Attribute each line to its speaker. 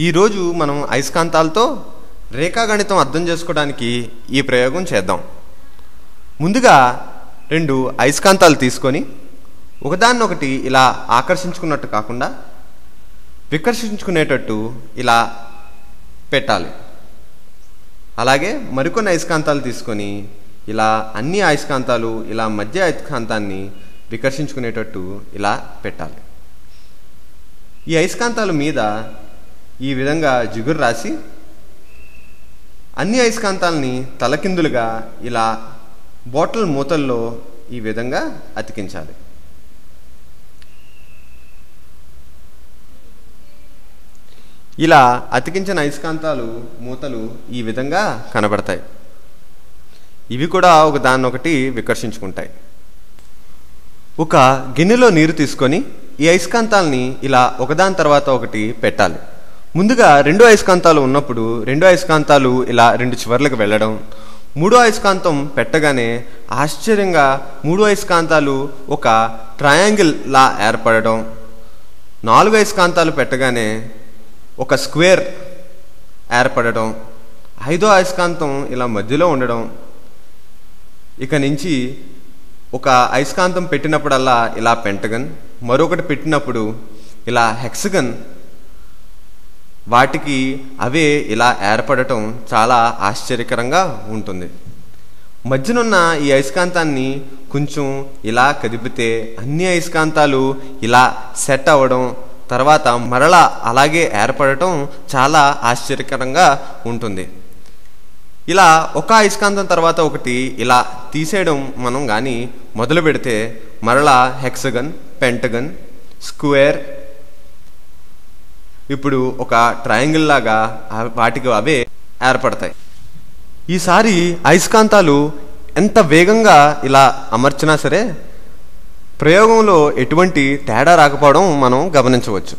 Speaker 1: ఈరోజు మనం అయస్కాంతాలతో రేఖాగణితం అర్థం చేసుకోవడానికి ఈ ప్రయోగం చేద్దాం. ముందుగా 2 అయస్కాంతాలు తీసుకొని ఒకదాన్నొకటి ఇలా ఆకర్షించుకున్నట్టు కాకుండా వికర్షించుకునేటట్టు ఇలా పెట్టాలి. అలాగే మరికొన్ని అయస్కాంతాలు తీసుకొని ఇలా అన్ని అయస్కాంతాలు ఇలా మధ్య అయస్కాంతాన్ని వికర్షించుకునేటట్టు ఇలా పెట్టాలి. ఈ అయస్కాంతాల మీద ఈ విధంగా జిగురు రాసి అన్ని అయస్కాంతాలని తలకిందులుగా ఇలా బాటిల్ మూతల్లో ఈ విధంగా అతికించాలి. ఇలా అతికించిన అయస్కాంతాలు మూతలు ఈ విధంగా కనబడతాయి. ఇవి కూడా ఒకదాన్నొకటి వికర్షించుకుంటాయి. ఒక గిన్నెలో నీరు తీసుకొని ఈ అయస్కాంతాలని ఇలా ఒకదాని తర్వాత ఒకటి పెట్టాలి. ముందుగా 2 అయస్కాంతాలు ఉన్నప్పుడు 2 అయస్కాంతాలు ఇలా 2 చివర్లకు వెళ్ళడం, 3వ అయస్కాంతం పెట్టగానే ఆశ్చర్యంగా 3 అయస్కాంతాలు ఒక ట్రయాంగిల్ లా ఏర్పడడం, 4 అయస్కాంతాలు పెట్టగానే ఒక స్క్వేర్ ఏర్పడడం, 5వ అయస్కాంతం ఇలా మధ్యలో ఉండడం, ఇక నుంచి ఒక అయస్కాంతం పెట్టినప్పుడల్లా ఇలా పెంటగన్, మరొకటి పెట్టినప్పుడు ఇలా హెక్సగన్, వాటికి అవే ఇలా ఏర్పడటం చాలా ఆశ్చర్యకరంగా ఉంటుంది. మధ్యనున్న ఈ అయస్కాంతాన్ని కొంచెం ఇలా కదిపితే అన్ని అయస్కాంతాలు ఇలా సెట్ అవ్వడం, తర్వాత మరలా అలాగే ఏర్పడటం చాలా ఆశ్చర్యకరంగా ఉంటుంది. ఇలా ఒక అయస్కాంతం తర్వాత ఒకటి ఇలా తీసేయడం మనం కానీ మొదలు పెడితే మరలా హెక్సగన్, పెంటగన్, స్క్వేర్, ఇప్పుడు ఒక ట్రయాంగిల్ లాగా వాటికి అవే ఏర్పడతాయి. ఈసారి అయస్కాంతాలు ఎంత వేగంగా ఇలా అమర్చినా సరే ప్రయోగంలో ఎటువంటి తేడా రాకపోవడం మనం గమనించవచ్చు.